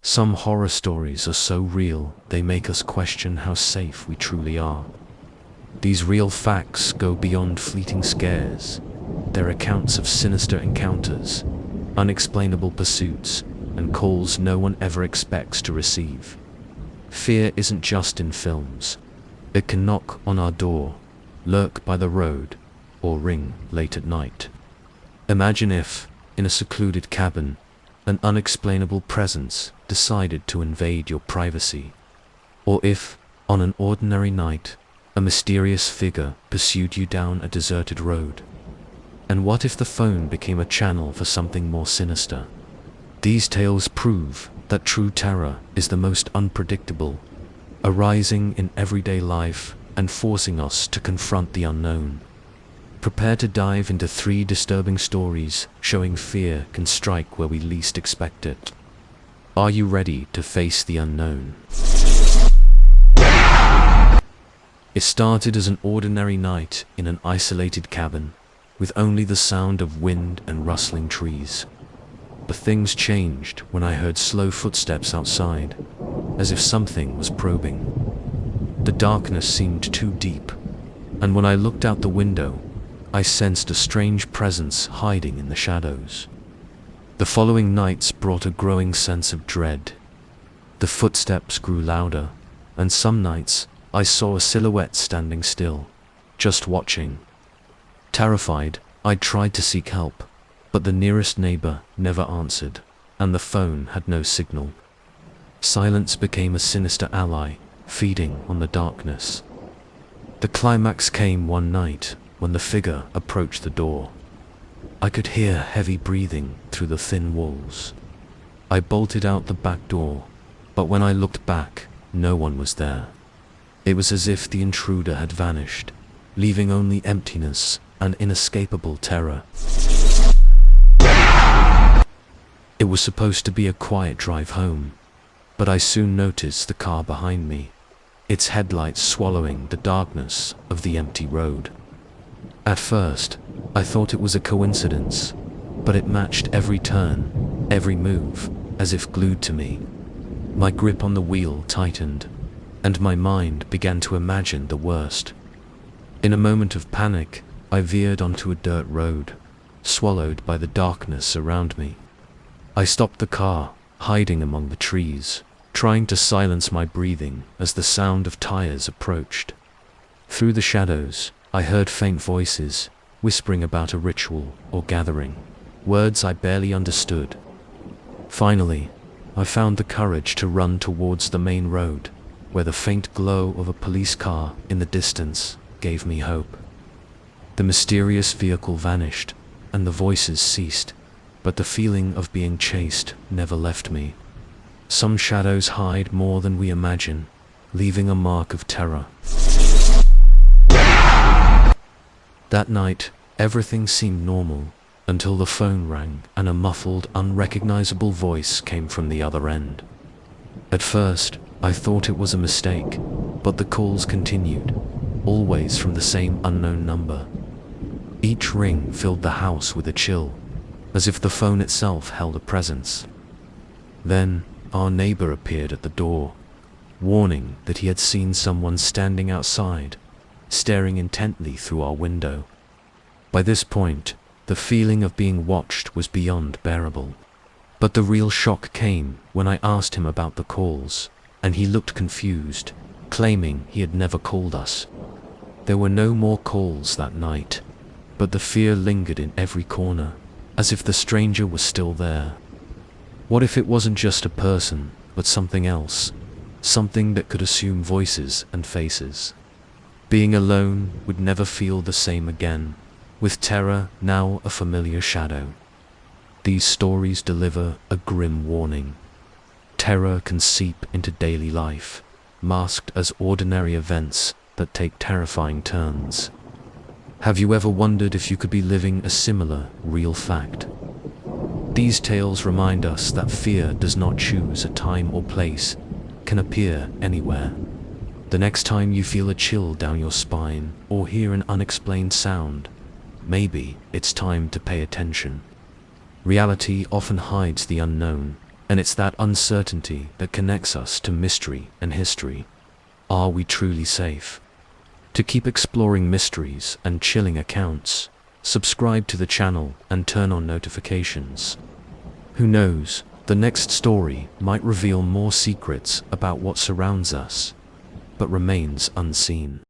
Some horror stories are so real, they make us question how safe we truly are. These real facts go beyond fleeting scares. They're accounts of sinister encounters, unexplainable pursuits, and calls no one ever expects to receive. Fear isn't just in films. It can knock on our door, lurk by the road, or ring late at night. Imagine if, in a secluded cabin, an unexplainable presence decided to invade your privacy. Or if, on an ordinary night, a mysterious figure pursued you down a deserted road. And what if the phone became a channel for something more sinister? These tales prove that true terror is the most unpredictable, arising in everyday life and forcing us to confront the unknown. Prepare to dive into 3 disturbing stories showing fear can strike where we least expect it. Are you ready to face the unknown? It started as an ordinary night in an isolated cabin, with only the sound of wind and rustling trees. But things changed when I heard slow footsteps outside, as if something was probing. The darkness seemed too deep, and when I looked out the window, I sensed a strange presence hiding in the shadows. The following nights brought a growing sense of dread. The footsteps grew louder, and some nights I saw a silhouette standing still, just watching. Terrified, I tried to seek help, but the nearest neighbor never answered, and the phone had no signal. Silence became a sinister ally, feeding on the darkness. The climax came one night when the figure approached the door. I could hear heavy breathing through the thin walls. I bolted out the back door, but when I looked back, no one was there. It was as if the intruder had vanished, leaving only emptiness and inescapable terror. It was supposed to be a quiet drive home, but I soon noticed the car behind me, its headlights swallowing the darkness of the empty road. At first, I thought it was a coincidence, but it matched every turn, every move, as if glued to me. My grip on the wheel tightened, and my mind began to imagine the worst. In a moment of panic, I veered onto a dirt road, swallowed by the darkness around me. I stopped the car, hiding among the trees, trying to silence my breathing as the sound of tires approached. Through the shadows, I heard faint voices, whispering about a ritual or gathering, words I barely understood. Finally, I found the courage to run towards the main road, where the faint glow of a police car in the distance gave me hope. The mysterious vehicle vanished, and the voices ceased, but the feeling of being chased never left me. Some shadows hide more than we imagine, leaving a mark of terror. That night, everything seemed normal, until the phone rang and a muffled, unrecognizable voice came from the other end. At first, I thought it was a mistake, but the calls continued, always from the same unknown number. Each ring filled the house with a chill, as if the phone itself held a presence. Then, our neighbor appeared at the door, warning that he had seen someone standing outside, staring intently through our window. By this point, the feeling of being watched was beyond bearable. But the real shock came when I asked him about the calls, and he looked confused, claiming he had never called us. There were no more calls that night, but the fear lingered in every corner, as if the stranger was still there. What if it wasn't just a person, but something else, something that could assume voices and faces? Being alone would never feel the same again, with terror now a familiar shadow. These stories deliver a grim warning. Terror can seep into daily life, masked as ordinary events that take terrifying turns. Have you ever wondered if you could be living a similar, real fact? These tales remind us that fear does not choose a time or place, can appear anywhere. The next time you feel a chill down your spine or hear an unexplained sound, maybe it's time to pay attention. Reality often hides the unknown, And it's that uncertainty that connects us to mystery and history. Are we truly safe? To keep exploring mysteries and chilling accounts, subscribe to the channel and turn on notifications. Who knows, the next story might reveal more secrets about what surrounds us, but remains unseen.